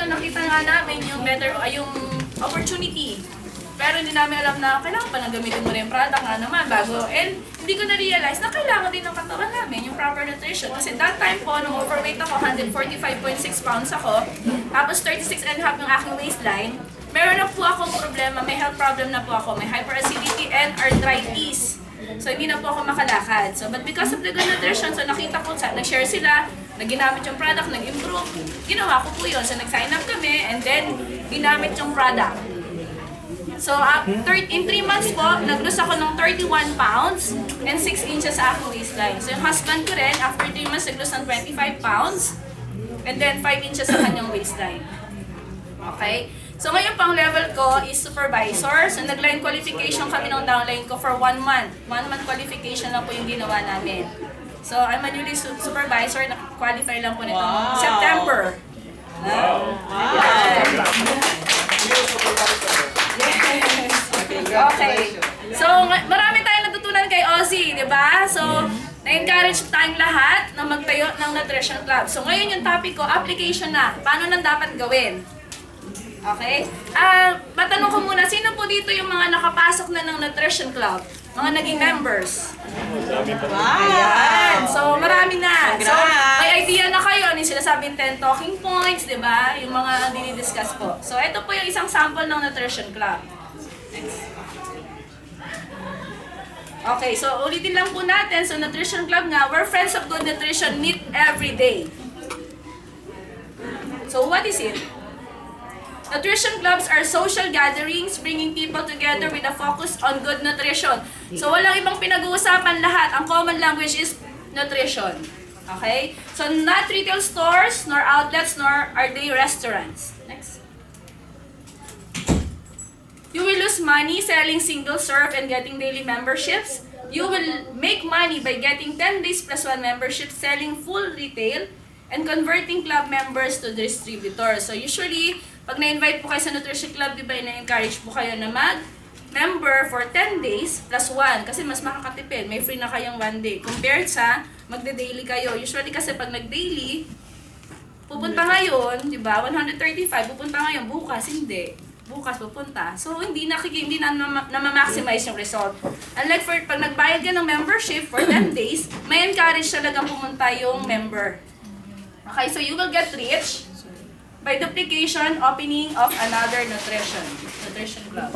nakita nga namin yung yung opportunity. Pero hindi namin alam na kailangan pa nang gamitin mo rin yung product nga naman bago. And hindi ko na-realize na kailangan din ng katawan namin yung proper nutrition. Kasi that time po, nung overweight ako, 145.6 pounds ako, tapos 36.5 yung aking waistline, meron na po akong problema, may health problem na po ako, may hyperacidity and arthritis. So hindi na po ako makalakad. So but because of the good nutrition, so nakita ko, nag-share sila, ginamit yung product, nag-improve, ginawa ko po yun. So nag-sign up kami and then ginamit yung product. So, in 3 months po, nag-lose ako ng 31 pounds and 6 inches sa aking waistline. So, yung husband ko rin, after 3 months, nag-lose ng 25 pounds and then 5 inches sa kanyang waistline. Okay? So, ngayon pang level ko is supervisor. So, nag-line qualification kami ng downline ko for 1 month. 1 month qualification lang po yung ginawa namin. So, I'm a newly supervisor. Na-qualify lang po nitong September. Wow! Okay. So, marami tayong natutunan kay Ozzy, di ba? So, na-encourage tayong lahat na magtayo ng nutrition club. So, ngayon yung topic ko, application na. Paano nang dapat gawin? Okay? Matanong ko muna, sino po dito yung mga nakapasok na ng nutrition club? Mga naging members? Wow! Ayan. So, marami na. So, may idea na kayo. Yung sinasabing 10 talking points, di ba? Yung mga dinidiscuss po. So, ito po yung isang sample ng nutrition club. Next. Okay, so ulitin lang po natin. So, nutrition club nga, where friends of good nutrition meet every day. So, what is it? Nutrition clubs are social gatherings bringing people together with a focus on good nutrition. So, walang ibang pinag-uusapan lahat. Ang common language is nutrition. Okay? So, not retail stores, nor outlets, nor are they restaurants. Next. You will lose money selling single serve and getting daily memberships. You will make money by getting 10 days plus 1 membership, selling full retail, and converting club members to distributors. So usually, pag na-invite po kayo sa nutrition club, di ba, ina-encourage po kayo na mag-member for 10 days plus 1 kasi mas makakatipid. May free na kayong 1 day compared sa magde-daily kayo. Usually kasi pag nag-daily, pupunta ngayon, di ba, 135, pupunta ngayon, bukas, hindi. Bukas pupunta. So, hindi na ma-maximize yung result. Unlike for, pag nagbayad ka ng membership for 10 days, may encourage talagang pumunta yung member. Okay, so you will get rich by duplication, opening of another nutrition club.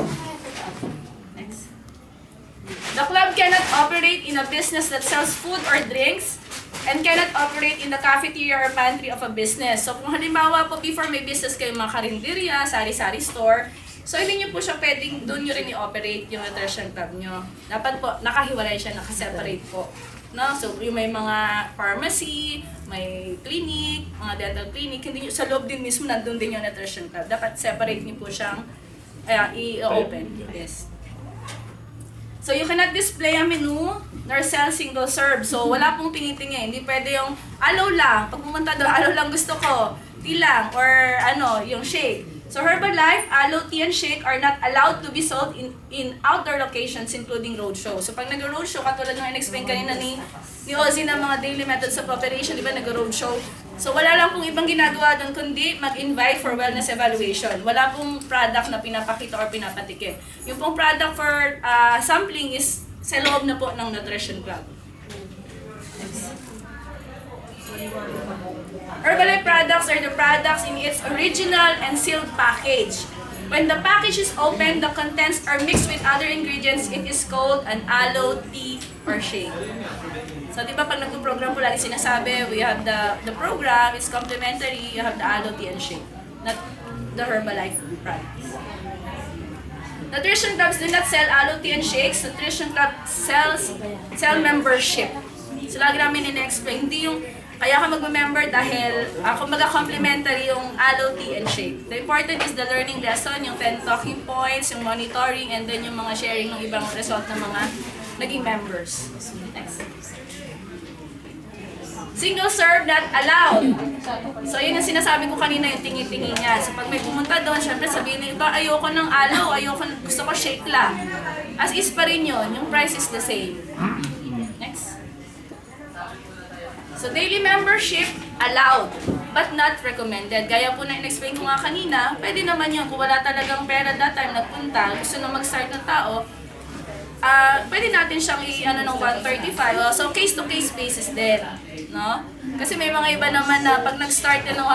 Next. The club cannot operate in a business that sells food or drinks and cannot operate in the cafeteria or pantry of a business. So kung halimbawa po before may business kayo mga karinderya, sari-sari store, so hindi nyo po siya pwedeng doon nyo rin i-operate yung nutrition club nyo. Dapat po nakahiwalay siya, nakaseparate po. No? So yung may mga pharmacy, may clinic, mga dental clinic, hindi nyo, sa loob din mismo nandun din yung nutrition club. Dapat separate nyo po siyang i-open. Yes. So you cannot display a menu nor sell single serve. So wala pong tinitingin. Hindi pwede yung aloe lang. Pag pumunta doon, aloe lang gusto ko. Tea lang. Or yung shake. So Herbalife, aloe, tea, and shake are not allowed to be sold in outdoor locations including roadshow. So pag nag-roadshow, katulad ng in-explain kanina ni Ozzy ng mga daily methods of operation, di ba, nag-roadshow. So wala lang pong ibang ginagawa doon kundi mag-invite for wellness evaluation. Wala pong product na pinapakita or pinapatikim. Yung pong product for sampling is sa loob na po ng nutrition club. Herbalife products are the products in its original and sealed package. When the package is opened, the contents are mixed with other ingredients. It is called an aloe, tea, or shake. So, di ba pag nag-program po lagi sinasabi, we have the program, it's complimentary, you have the aloe, tea, and shake. Not the Herbalife products. Nutrition clubs do not sell aloe, tea, and shakes. Nutrition club sell membership. So, lagi namin in-explain, hindi yung kaya ka mag-member dahil kumbaga complimentary yung aloe, tea, and shake. The important is the learning lesson, yung 10 talking points, yung monitoring, and then yung mga sharing ng ibang result ng mga naging members. Next. Single serve not allowed. So yun ang sinasabi ko kanina, yung tingi-tingi niya. So pag may pumunta doon, syempre sabihin niyo, iba ayoko ng aloe, gusto ko shake lang. As is pa rin yun, yung price is the same. Next. So, daily membership, allowed, but not recommended. Gaya po na in-explain ko nga kanina, pwede naman yun. Kung wala talagang pera that time, nagpunta, gusto na mag-start ng tao, pwede natin siyang i-ano ng 135. So, case-to-case basis din. No? Kasi may mga iba naman na pag nag-start na ng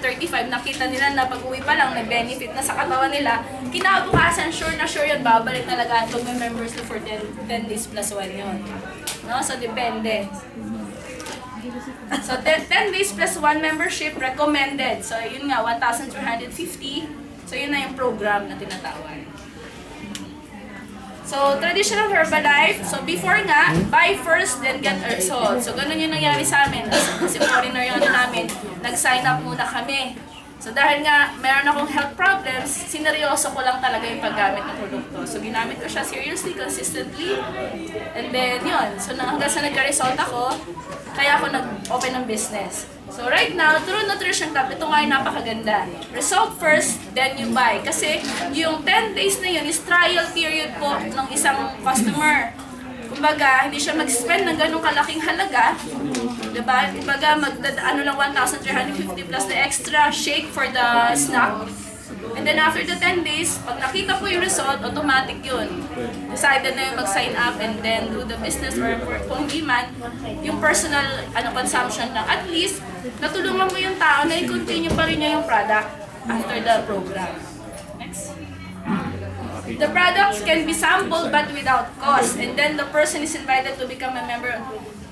135, nakita nila na pag-uwi pa lang, may benefit na sa katawan nila, kinabukasan, sure na sure yun, babalik talaga pag may members na for 10 days plus 1 yun. No? So, depende. So, 10 days plus 1 membership recommended. So, yun nga, 1,350. So, yun na yung program na tinatawag. So, traditional Herbalife. So, before nga, buy first, then get a result. So, ganun yung nangyari sa amin. Kasi foreigner yung namin, nag-sign up muna kami. So, dahil nga, meron akong health problems, sineryoso ko lang talaga yung paggamit ng produkto. So, ginamit ko siya seriously, consistently. And then, yun. So, hanggang sa nagka-result ako, kaya ako nag-open ng business. So, right now, through Nutrition Club, ito nga yung napakaganda. Result first, then you buy. Kasi, yung 10 days na yun is trial period po ng isang customer. Kumbaga, hindi siya mag-spend ng ganong kalaking halaga. Diba? Kumbaga, ano lang 1,350 plus the extra shake for the snack. And then after the 10 days, pag nakita po yung result, automatic yun. Decided na yung mag-sign up and then do the business or kung hindi man, yung personal consumption lang. At least, natulungan mo yung tao na i-continue pa rin niya yung product after the program. Next. The products can be sampled but without cost. And then the person is invited to become a member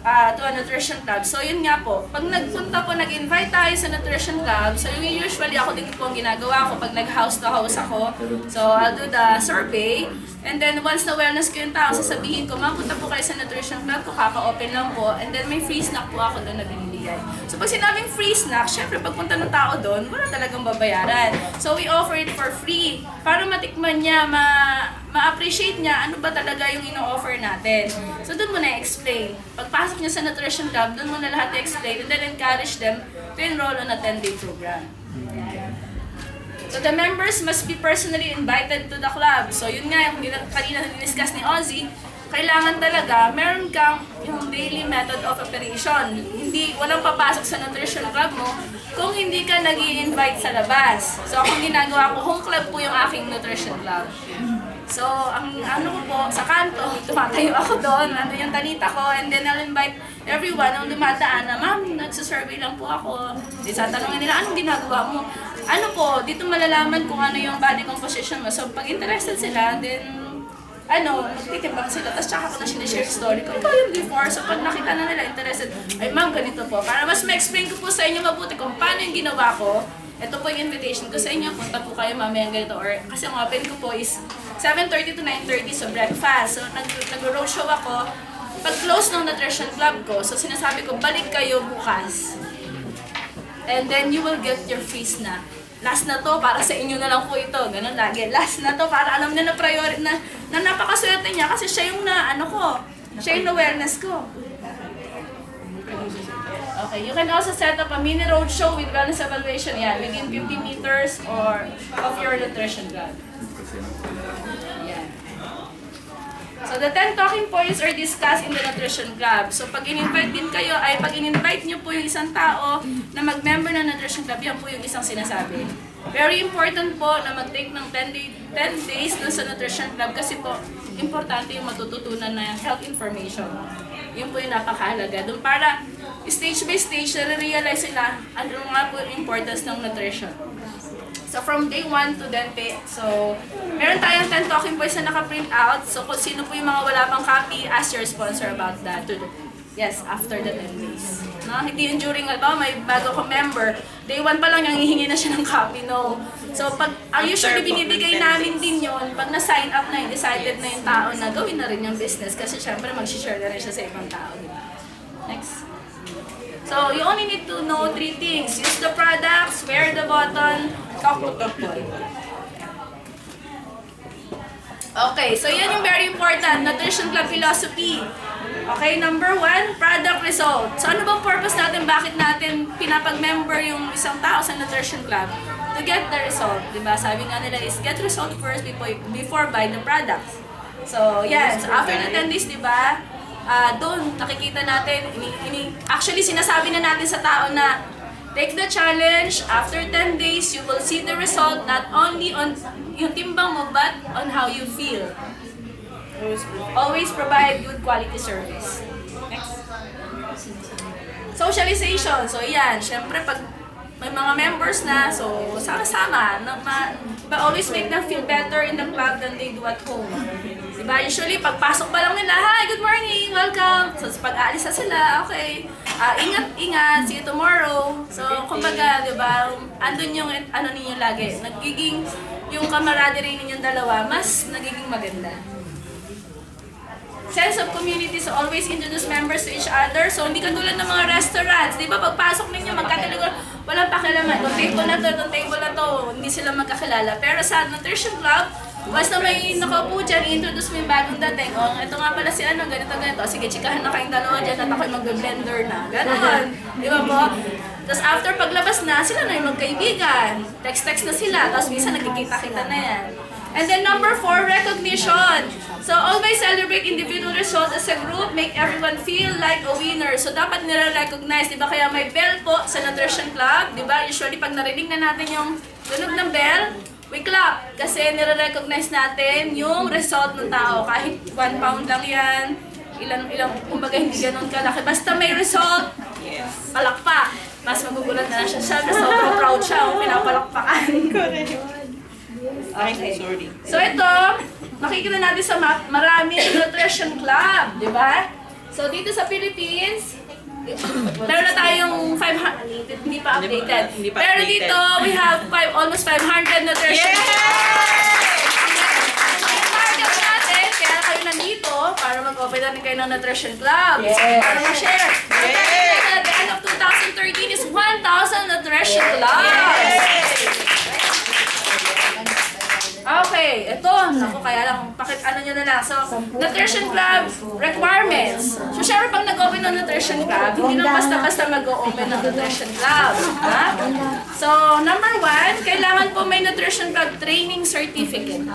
to a nutrition club. So yun nga po, pag nagpunta po, nag-invite tayo sa nutrition club, so usually ako din po ang ginagawa ko pag nag-house to house ako. So I'll do the survey, and then once na wellness ko yung tao, sasabihin ko, mapunta po kayo sa nutrition club ko, kaka-open lang po, and then may free snack po ako doon na binibigay. So pag sinabing free snack, syempre pagpunta ng tao doon, wala talagang babayaran. So we offer it for free, para matikman niya, ma-appreciate niya ano ba talaga yung ino-offer natin. So doon mo na-explain. Pagpasok niya sa nutrition club, doon mo na lahat i-explain and then encourage them to enroll on a 10-day program. So the members must be personally invited to the club. So yun nga, yung kanina na-discuss ni Ozzy, kailangan talaga meron kang yung daily method of operation. Walang papasok sa nutrition club mo kung hindi ka nag-i-invite sa labas. So akong ginagawa ko, home club po yung aking nutrition club. So, ang ano ko po, sa kanto, tumatayo ako doon, ano yung tanita ko, and then I'll invite everyone ang dumadaan na, ma'am, nagsasurvey lang po ako. Di sa tanongin nila, anong ginagawa mo? Ano po, dito malalaman kung ano yung body composition mo. So, pag interested sila, then, magtitimbang sila. Tapos tsaka ko na sinishare story ko. Ito yung before. So, pag nakita na nila interested, ay ma'am, ganito po. Para mas ma-explain ko po sa inyo mabuti kung paano yung ginawa ko. Ito po yung invitation ko sa inyo. Punta po kayo mamaya ganito. Or, kasi ang open ko po is 7:30 to 9:30, so breakfast. So, nag-roadshow ako. Pag-close ng nutrition club ko, so sinasabi ko, balik kayo bukas. And then, you will get your free snack. Last na to, para sa inyo na lang po ito. Ganun lagi. Last na to, para alam niya na priority na napakaswerte niya kasi siya yung siya yung na-wellness ko. Okay, you can also set up a mini roadshow with wellness evaluation, within 50 meters or of your nutrition club. So the 10 talking points are discussed in the nutrition club. So pag in-invite din kayo, pag in-invite nyo po yung isang tao na mag-member ng nutrition club, yan po yung isang sinasabi. Very important po na mag-take ng 10 days dun sa nutrition club kasi po, importante yung matututunan na health information. Yun po yung napakahalaga. Doon para stage by stage, na-realize nila ano nga po yung importance ng nutrition. So from day 1 to then so meron tayong 10 talking points na naka-print out. So kung sino po yung mga wala pang copy, ask your sponsor about that. Yes, after the 10 days. No? Hindi yung during, may bago ko member, day 1 pa lang yung hihingi na siya ng copy, no? So pag usually binibigay namin din yun, pag na-sign up na, decided na yung tao na gawin na rin yung business kasi syempre mag-share na rin siya sa ibang tao. Next. So, you only need to know 3 things. Use the products, wear the button, talk to people. Okay, so yan yung very important, Nutrition Club philosophy. Okay, number 1, product result. So, ano bang purpose natin? Bakit natin pinapag-member yung isang tao sa Nutrition Club? To get the result, diba? Sabi nga nila is get result first before buy the products. So, yan. So, after the 10 days, diba? doon nakikita natin, actually sinasabi na natin sa tao na take the challenge, after 10 days, you will see the result not only on yung timbang mo, but on how you feel. Always provide good quality service. Next. Socialization. So, yan. Siyempre, pag may mga members na, so, sama-sama. But always make them feel better in the club than they do at home. Diba? Usually, pagpasok pa lang nila, hi, good morning, welcome. So, pag-aalis na sila, okay. Ingat, see you tomorrow. So, kumbaga, diba, andun yung, ano ninyo lagi, nagiging, yung camaraderie ninyong dalawa, mas nagiging maganda. Sense of community, so always introduce members to each other. So, hindi katulad ng mga restaurants. Di ba, pagpasok ninyo, magkataligon, walang pakialaman. Itong table na to, itong table na to, hindi sila magkakilala. Pero sa nutrition club, basta may nakaupo dyan, i-introduce mo yung bagong dating. O, ito nga pala si ano, ganito, ganito. Sige, chikahan na kayong dalawa dyan at ako'y mag-blender na. Ganon. Di ba po? Tapos after paglabas na, sila na yung magkaibigan. Text-text na sila. Tapos minsan nagkikita-kita na yan. And then number 4, recognition. So always celebrate individual results as a group, make everyone feel like a winner. So dapat nire-recognize, di ba? Kaya may bell po sa Nutrition Club, di ba? Usually pag narinig na natin yung tunog ng bell, we clap. Kasi nire-recognize natin yung result ng tao. Kahit 1 pound lang yan, ilang, kumbaga hindi ganun kalaki. Basta may result, palakpak. Mas magugulat na siya. Siyempre, sobrang proud siya, pinapalakpakan. Correct. Okay. Sorry. So ito, makikita natin sa map, maraming nutrition club, di ba? So dito sa Philippines, meron na tayong 500, hindi pa updated. Pero dito, we have almost 500 nutrition clubs. Target natin, kaya kayo nandito para mag-open natin kayo ng nutrition club. Para ma-share. At the end of 2013 is 1,000 nutrition clubs. Okay, ito. Naku, kaya lang, ano nyo na lang. So, nutrition club requirements. So, syempre pag nag-open ng nutrition club, hindi lang basta-basta mag-open ng nutrition club. Ha? So, number 1, kailangan po may nutrition club training certificate.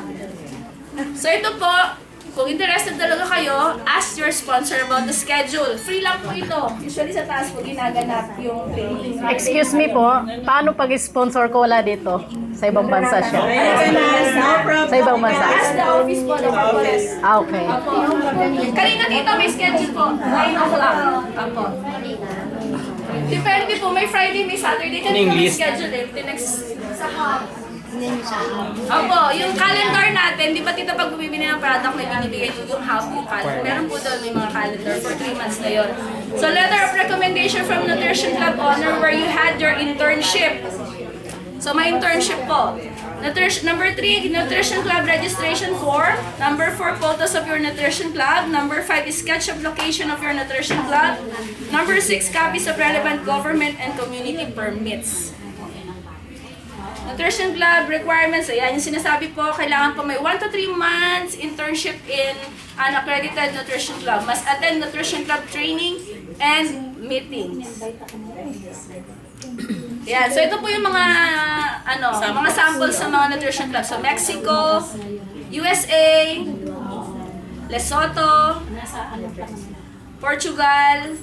So, ito po, kung interested talaga kayo, ask your sponsor about the schedule. Free lang po ito. Usually sa taas po ginaganap yung training. Excuse me po, paano pag-sponsor ko wala dito? Sa ibang bansa siya. No problem. Sa ibang bansa. Ask the office po, the office. Okay. Apo. Kanina dito may schedule po. 9 o'clock. Apo. Depende po. May Friday, may Saturday. Kanina may schedule eh. Apo, yung calendar natin, di ba tita pag bumibili ng product, may binibigay po yung half yung calendar. Meron po doon may mga calendar for 3 months na yun. So letter of recommendation from Nutrition Club Owner where you had your internship. So may internship po. Number 3, Nutrition Club registration form. Number 4, photos of your Nutrition Club. Number 5 is sketch of location of your Nutrition Club. Number 6, copies of relevant government and community permits. Nutrition Club requirements, ayan yung sinasabi po, kailangan po may 1 to 3 months internship in an accredited Nutrition Club. Must attend Nutrition Club training and meetings. Yan, so ito po yung mga mga samples sa mga nutrition clubs. So Mexico, USA, Lesotho, Portugal,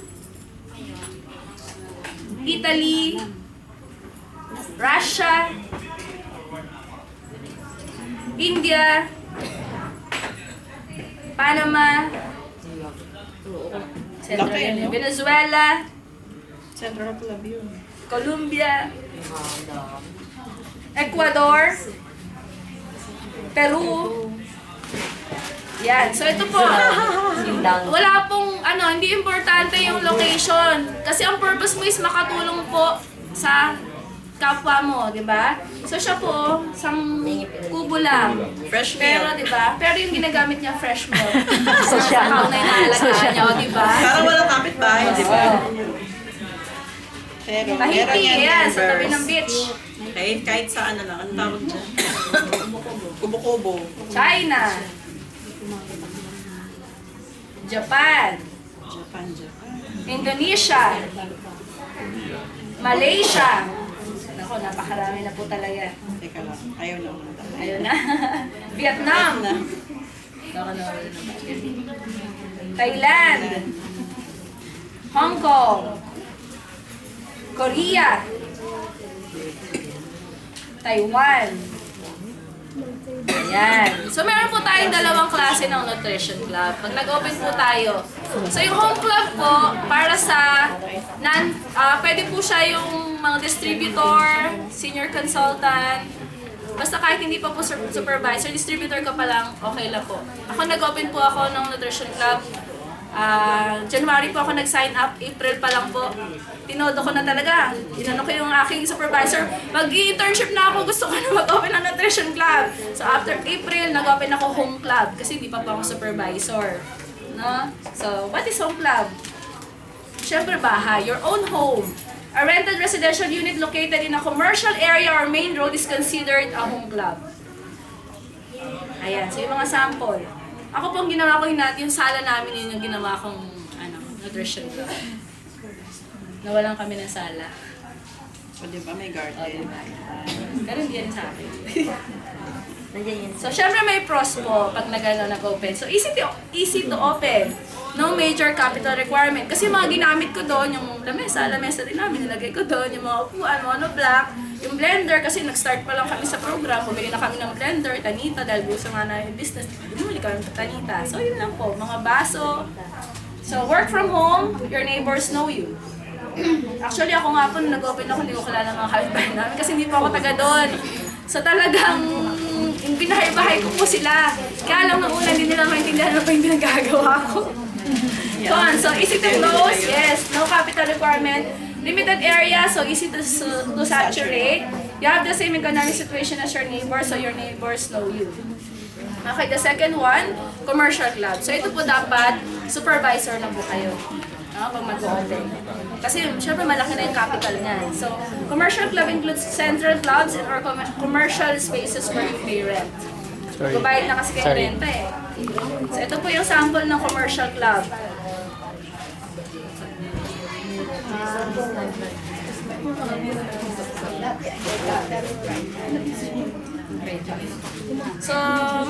Italy, Russia, India, Panama, Venezuela, Central Club yun. Colombia, Ecuador, Peru. Yan. So ito po, wala pong hindi importante yung location. Kasi ang purpose mo is makatulong po sa kapwa mo, di ba? So siya po, isang kubo lang. Fresh Pero, milk. di ba? Pero yung ginagamit niya fresh milk. So siya, na inaalagaan niya, di ba? Parang walang kapitbahay, di ba? Pero meron Tahiti, yan, sa tabi members. ng beach. Kahit saan na lang. Anong tawag dyan? Kubo-kubo. China. Japan. Japan. Indonesia. Malaysia. Ako, napakarami na po talaga. Teka lang. Ayaw lang. Ayun na. Vietnam. Thailand, Hong Kong, Korea, Taiwan. Ayan. So, meron po tayong dalawang klase ng nutrition club. Pag nag-open po tayo. So, yung home club po, para sa, pwede po siya yung mga distributor, senior consultant, basta kahit hindi pa po supervisor, distributor ka pa lang, okay lang po. Ako nag-open po ako ng nutrition club. January po ako nag-sign up, April pa lang po. Tinodo ko na talaga. Inano ko yung aking supervisor, mag-internship na ako, gusto ko na mag-open ng nutrition club. So after April, nag-open ako home club kasi hindi pa po ako supervisor. No? So, what is home club? Siyempre bahay, your own home. A rented residential unit located in a commercial area or main road is considered a home club. Ayan, so yung mga sample. Ako pong ginawa ko yung sala namin yun yung ginawa kong nutrition club. Nawalan kami ng sala. O diba, may garden. Pero hindi yan sa akin. So, syempre may pros po pag nag-open. So, easy to open. No major capital requirement. Kasi mga ginamit ko doon, yung lamesa din namin, nilagay ko doon, yung mga upuan, monoblock, yung blender, kasi nag-start pa lang kami sa program, bumili na kami ng blender, Tanita, dahil gusto nga na yung business, bumili kami ng Tanita. So, yun lang po, mga baso. So, work from home, your neighbors know you. Actually, ako nga po, nung nag-open ako, hindi ko kilala mga kapitbahay namin kasi hindi pa ako taga doon. So, talagang yung binahay-bahay ko po sila. Kaya lang nung una, hindi nila maintindihan ano pa yung pinagagawa ko. So, easy to close, yes, no capital requirement. Limited area, so easy to saturate. You have the same economic situation as your neighbor, so your neighbors know you. Okay, the second one, commercial club. So, ito po dapat, supervisor na po kayo. Pag mag-open. Kasi, syempre, malaki na yung capital niyan. So, commercial club includes central clubs or commercial spaces where you pay rent. Babayad na kasi kayo renta eh. So, ito po yung sample ng commercial club. So,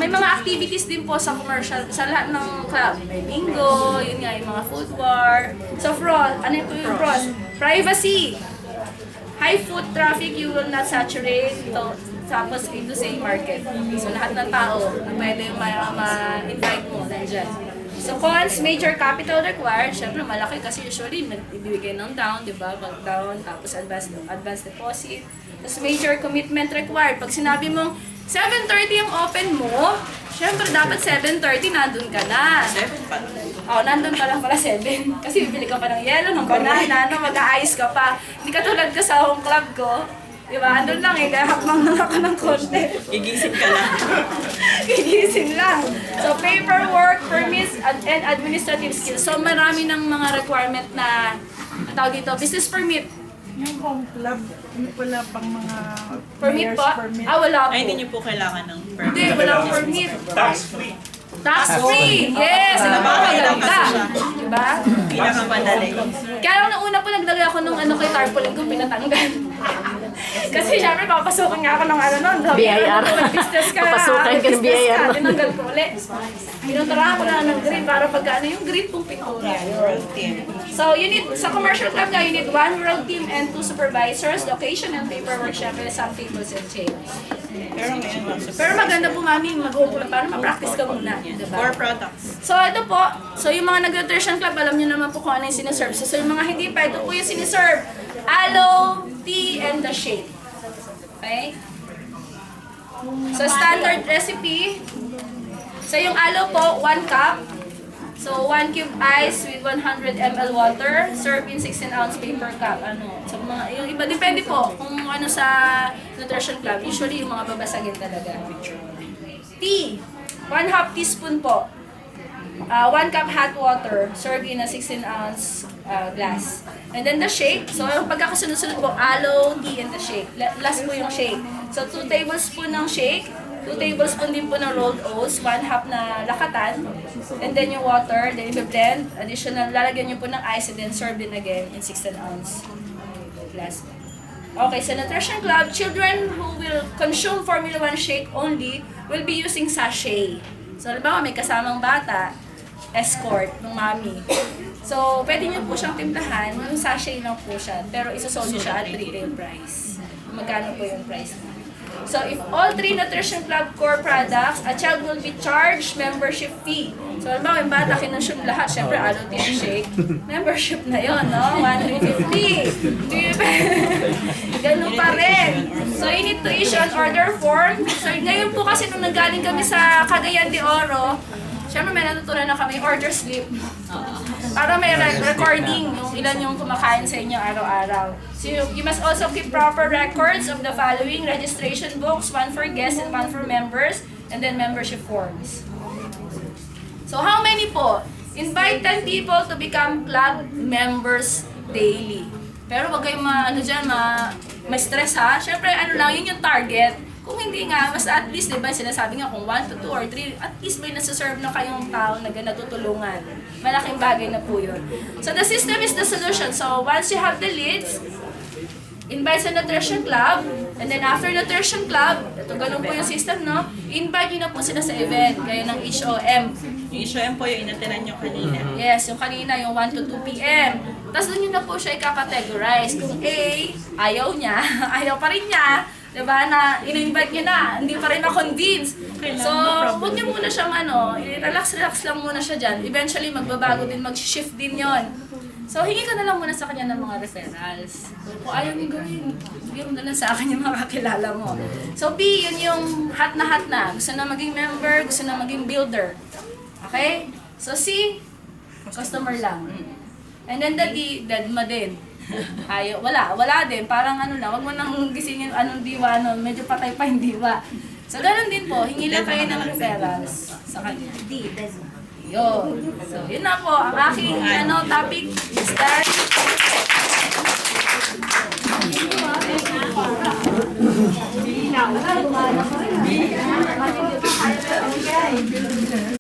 may mga activities din po sa commercial, sa lahat ng club. May bingo, yun nga, yung mga food bar. So, ano po yung pros? Privacy. High foot traffic, you will not saturate. Tapos, A to Z market. So, lahat ng tao na pwede ma-invite mo, nandyan. So, cons, major capital required. Siyempre, malaki kasi usually nagbibigay ng down, di ba? Pag down, tapos advance deposit. Tapos, major commitment required. Pag sinabi mong 7:30 ang open mo, siyempre, dapat 7:30 nandun ka na. 7 pa. Nandun ka lang pala 7. Kasi bibili ka pa ng yelo, ng banana, mag-aayos ka pa. Hindi ka tulad ko sa home club ko. Diba? Andun lang kaya hakmang lang ako ng konti. Gigising ka lang. Gigising lang. So, paperwork, permits, and administrative skills. So, marami ng mga requirement na tawag dito, business permit. Yung home club, wala pang mga Permit mayor's po? permit. Wala po. Ay, hindi niyo po kailangan ng permit. Hindi, wala akong permit. Tax-free. Tax-free! Yes! Ano ba? Maganda. Diba? Pinakamadali. Kaya lang nung una po naglagay ako nung kay tarpaulin ko, pinatanggal. Kasi syempre, papasukin nga ako ng nun. BIR. Business ka. Papasukin ka ng business BIR. ka. Tinanggal ko ulit. Pinuturahan ko na ng green para pagka yung green pong pintura. World team. So, sa commercial club nga, you need 1 world team and 2 supervisors, location and paperwork, syempre, some tables and chairs. Pero may ano. Pero maganda po, mami, mag-home club para ma-practice ka muna. Diba? Core products. So, ito po. So, yung mga nag-nutrition club, alam nyo naman po kung ano yung siniserve. So, yung mga hindi pa, ito po yung siniserve. Aloe, tea, and the shake. Okay? So, standard recipe. So, yung aloe po, 1 cup. So, 1 cube ice with 100 ml water. Serve in 16-ounce paper cup. So, yung iba, depende po kung ano sa nutrition club. Usually, yung mga babasagin talaga. Tea. 1/2 teaspoon po. 1 cup hot water. Serve in a 16-ounce glass. And then the shake. So, yung pagkakasunod-sunod po, aloe, tea, and the shake. Last po yung shake. So, 2 tablespoon ng shake. 2 tablespoon din po ng rolled oats, 1/2 na lakatan, and then yung water, then i-blend, additional, lalagyan nyo po ng ice, and then serve din again in 16-ounce glass. Okay, so Nutrition Club, children who will consume Formula 1 shake only will be using sachet. So, halimbawa, may kasamang bata, escort ng mami. So, pwede nyo po siyang timplahan, yung sachet lang po siya, pero isosold nyo siya at retail price. Magkano po yung price niya? So, if all 3 Nutrition Club core products, a child will be charged membership fee. So, alam mo, yung bata kinonsume lahat, syempre, aloe tea shake, membership na yon, no? 150. Ganun pa rin. So, you need to issue an order form. So, ngayon po kasi nung nanggaling kami sa Cagayan de Oro, syempre may natutunan na kami order slip. Para may recording yung ilan yung kumakain sa inyo araw-araw. So you must also keep proper records of the following registration books, one for guests and one for members, and then membership forms. So how many po? Invite 10 people to become club members daily. Pero wag kayong ma-stress ha. Syempre ano lang, yun yung target. Kung hindi nga, mas at least, di ba, sinasabi nga kung 1 to 2 or 3, at least may nasa-serve na kayong tao na natutulungan. Malaking bagay na po yun. So the system is the solution. So once you have the leads, invite sa Nutrition Club, and then after Nutrition Club, ito ganun po yung system, no? Invite nyo na po sila sa event, gaya ng HOM. Yung issue po yung inatiran nyo kanina. Yes, yung kanina, yung 1 to 2 p.m. Tapos doon nyo na po siya i-categorize. Kung A, ayaw niya, ayaw pa rin niya, diba, na in-invite niya na, hindi pa rin na-convince. So, huwag niyo muna siyang relax lang muna siya dyan. Eventually, magbabago din, mag-shift din yon. So, hingi ka na lang muna sa kanya ng mga referrals. So, kung ayaw niyo gawin, bigyan mo na lang sa akin yung mga kakilala mo. So, B, yun yung hot na. Gusto na maging member, gusto na maging builder. Okay? So, C, customer lang. And then the D, dead ma din. Ayaw, wala din. Parang ano lang, wag mo nang gisingin anong diwa nun, medyo patay pa yung diwa. So, ganun din po, hingi lang kayo ng referrals sa kanya. Yun. So, yun na po, ang aking topic is that